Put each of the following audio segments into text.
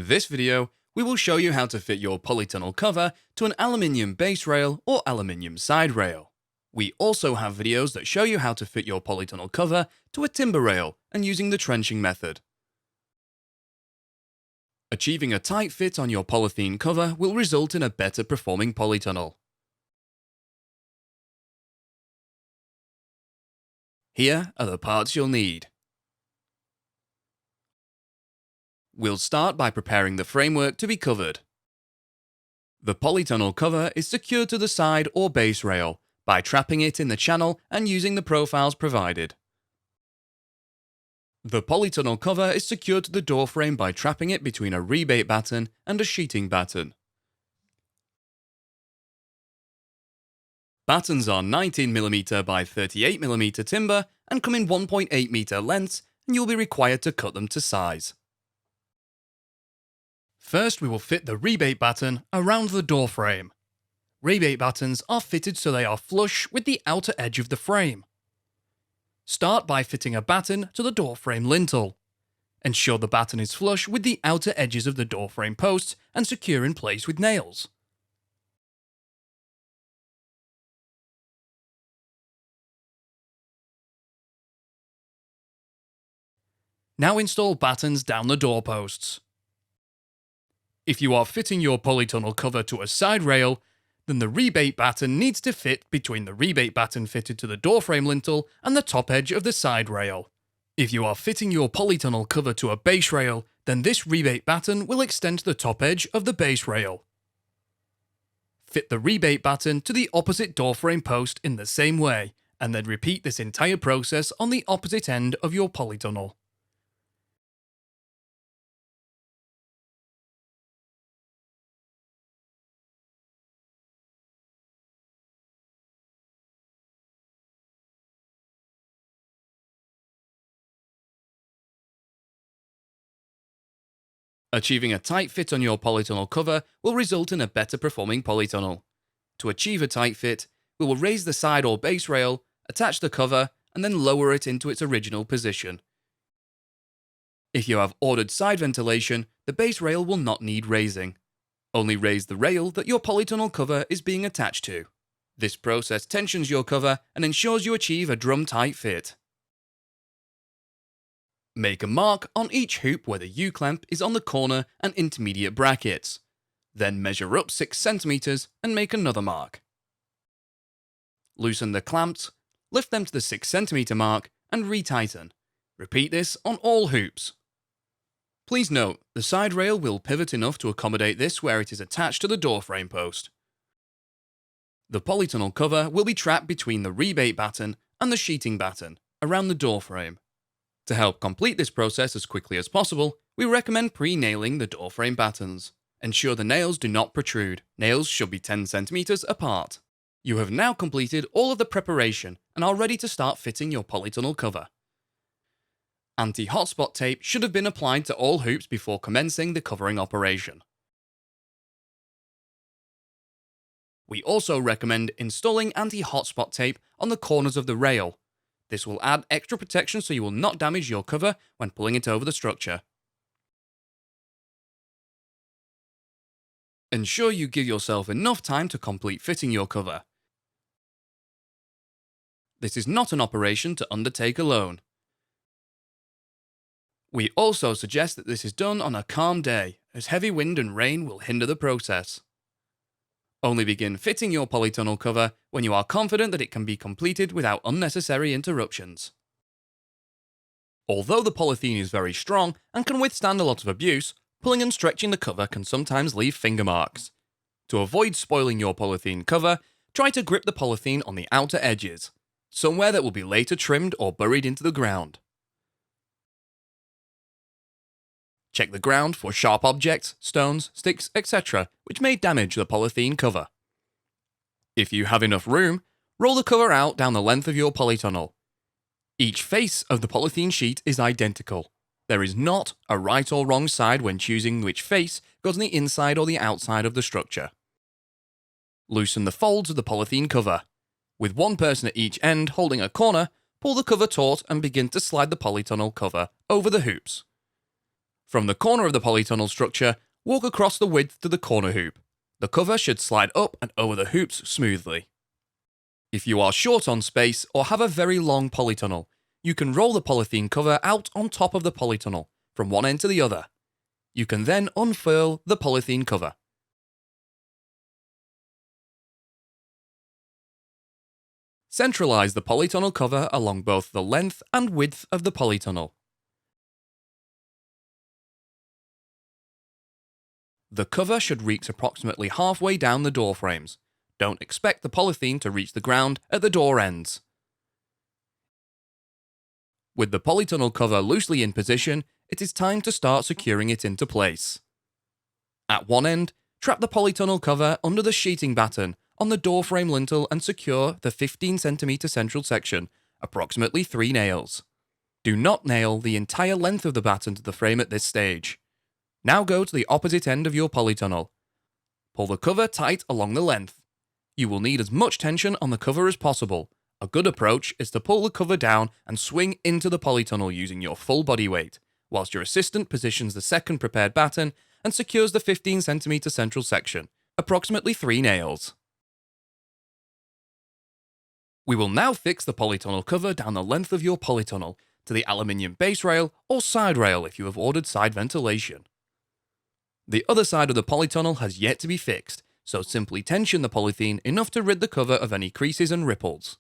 this video, we will show you how to fit your polytunnel cover to an aluminium base rail or aluminium side rail. We also have videos that show you how to fit your polytunnel cover to a timber rail and using the trenching method. Achieving a tight fit on your polythene cover will result in a better performing polytunnel. Here are the parts you'll need. We'll start by preparing the framework to be covered. The polytunnel cover is secured to the side or base rail by trapping it in the channel and using the profiles provided. The polytunnel cover is secured to the door frame by trapping it between a rebate batten and a sheeting batten. Battens are 19mm by 38mm timber and come in 1.8 meter lengths, and you'll be required to cut them to size. First, we will fit the rebate batten around the door frame. Rebate battens are fitted so they are flush with the outer edge of the frame. Start by fitting a batten to the door frame lintel. Ensure the batten is flush with the outer edges of the door frame posts and secure in place with nails. Now install battens down the doorposts. If you are fitting your polytunnel cover to a side rail, then the rebate batten needs to fit between the rebate batten fitted to the door frame lintel and the top edge of the side rail. If you are fitting your polytunnel cover to a base rail, then this rebate batten will extend to the top edge of the base rail. Fit the rebate batten to the opposite door frame post in the same way, and then repeat this entire process on the opposite end of your polytunnel. Achieving a tight fit on your polytunnel cover will result in a better performing polytunnel. To achieve a tight fit, we will raise the side or base rail, attach the cover, and then lower it into its original position. If you have ordered side ventilation, the base rail will not need raising. Only raise the rail that your polytunnel cover is being attached to. This process tensions your cover and ensures you achieve a drum-tight fit. Make a mark on each hoop where the U-clamp is on the corner and intermediate brackets. Then measure up 6 cm and make another mark. Loosen the clamps, lift them to the 6 cm mark and retighten. Repeat this on all hoops. Please note, the side rail will pivot enough to accommodate this where it is attached to the door frame post. The polytunnel cover will be trapped between the rebate batten and the sheeting batten around the door frame. To help complete this process as quickly as possible, we recommend pre-nailing the door frame battens. Ensure the nails do not protrude. Nails should be 10 cm apart. You have now completed all of the preparation and are ready to start fitting your polytunnel cover. Anti-hotspot tape should have been applied to all hoops before commencing the covering operation. We also recommend installing anti-hotspot tape on the corners of the rail. This will add extra protection so you will not damage your cover when pulling it over the structure. Ensure you give yourself enough time to complete fitting your cover. This is not an operation to undertake alone. We also suggest that this is done on a calm day, as heavy wind and rain will hinder the process. Only begin fitting your polytunnel cover when you are confident that it can be completed without unnecessary interruptions. Although the polythene is very strong and can withstand a lot of abuse, pulling and stretching the cover can sometimes leave finger marks. To avoid spoiling your polythene cover, try to grip the polythene on the outer edges, somewhere that will be later trimmed or buried into the ground. Check the ground for sharp objects, stones, sticks, etc., which may damage the polythene cover. If you have enough room, roll the cover out down the length of your polytunnel. Each face of the polythene sheet is identical. There is not a right or wrong side when choosing which face goes on the inside or the outside of the structure. Loosen the folds of the polythene cover. With one person at each end holding a corner, pull the cover taut and begin to slide the polytunnel cover over the hoops. From the corner of the polytunnel structure, walk across the width to the corner hoop. The cover should slide up and over the hoops smoothly. If you are short on space or have a very long polytunnel, you can roll the polythene cover out on top of the polytunnel, from one end to the other. You can then unfurl the polythene cover. Centralize the polytunnel cover along both the length and width of the polytunnel. The cover should reach approximately halfway down the door frames. Don't expect the polythene to reach the ground at the door ends. With the polytunnel cover loosely in position, it is time to start securing it into place. At one end, trap the polytunnel cover under the sheeting batten on the door frame lintel and secure the 15cm central section, approximately 3 nails. Do not nail the entire length of the batten to the frame at this stage. Now go to the opposite end of your polytunnel. Pull the cover tight along the length. You will need as much tension on the cover as possible. A good approach is to pull the cover down and swing into the polytunnel using your full body weight, whilst your assistant positions the second prepared batten and secures the 15cm central section, approximately 3 nails. We will now fix the polytunnel cover down the length of your polytunnel to the aluminium base rail or side rail if you have ordered side ventilation. The other side of the polytunnel has yet to be fixed, so simply tension the polythene enough to rid the cover of any creases and ripples.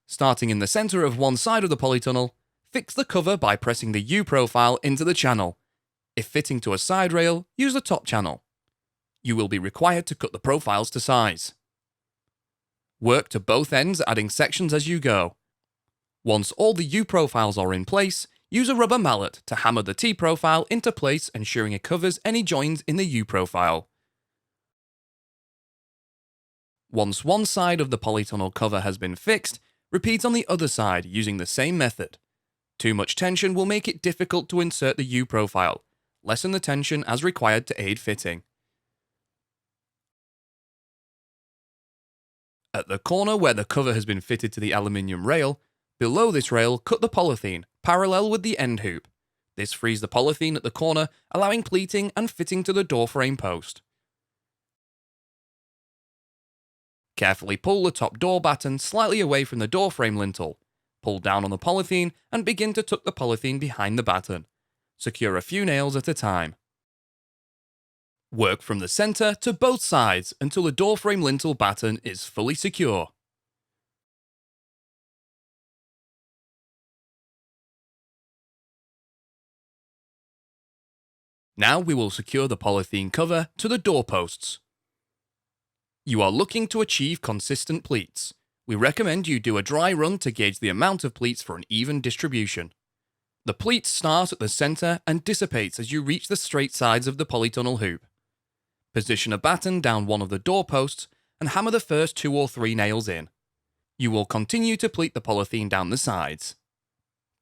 Starting in the centre of one side of the polytunnel, fix the cover by pressing the U profile into the channel. If fitting to a side rail, use the top channel. You will be required to cut the profiles to size. Work to both ends, adding sections as you go. Once all the U profiles are in place, use a rubber mallet to hammer the T profile into place, ensuring it covers any joins in the U profile. Once one side of the polytunnel cover has been fixed, repeat on the other side using the same method. Too much tension will make it difficult to insert the U profile. Lessen the tension as required to aid fitting. At the corner where the cover has been fitted to the aluminium rail, below this rail cut the polythene parallel with the end hoop. This frees the polythene at the corner, allowing pleating and fitting to the door frame post. Carefully pull the top door batten slightly away from the door frame lintel. Pull down on the polythene and begin to tuck the polythene behind the batten. Secure a few nails at a time. Work from the centre to both sides until the door frame lintel batten is fully secure. Now we will secure the polythene cover to the doorposts. You are looking to achieve consistent pleats. We recommend you do a dry run to gauge the amount of pleats for an even distribution. The pleats start at the centre and dissipates as you reach the straight sides of the polytunnel hoop. Position a batten down one of the doorposts and hammer the first 2 or 3 nails in. You will continue to pleat the polythene down the sides.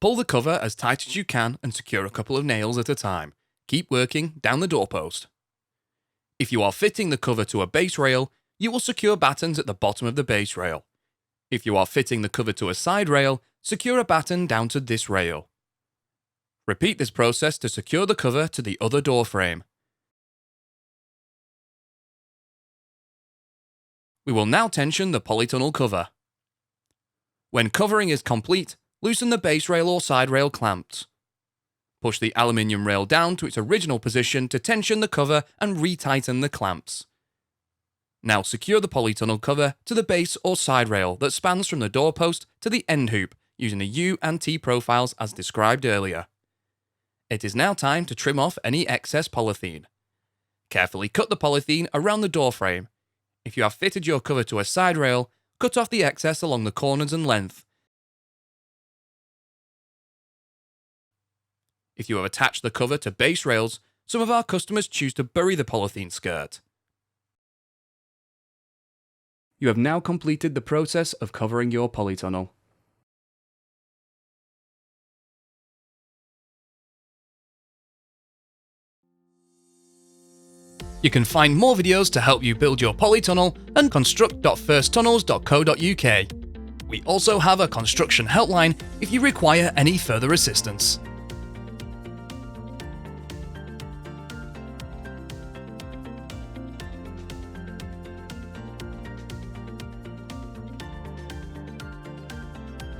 Pull the cover as tight as you can and secure a couple of nails at a time. Keep working down the doorpost. If you are fitting the cover to a base rail, you will secure battens at the bottom of the base rail. If you are fitting the cover to a side rail, secure a batten down to this rail. Repeat this process to secure the cover to the other door frame. We will now tension the polytunnel cover. When covering is complete, loosen the base rail or side rail clamps. Push the aluminium rail down to its original position to tension the cover and retighten the clamps. Now secure the polytunnel cover to the base or side rail that spans from the doorpost to the end hoop using the U and T profiles as described earlier. It is now time to trim off any excess polythene. Carefully cut the polythene around the door frame. If you have fitted your cover to a side rail, cut off the excess along the corners and length. If you have attached the cover to base rails, some of our customers choose to bury the polythene skirt. You have now completed the process of covering your polytunnel. You can find more videos to help you build your polytunnel at construct.firsttunnels.co.uk. We also have a construction helpline if you require any further assistance.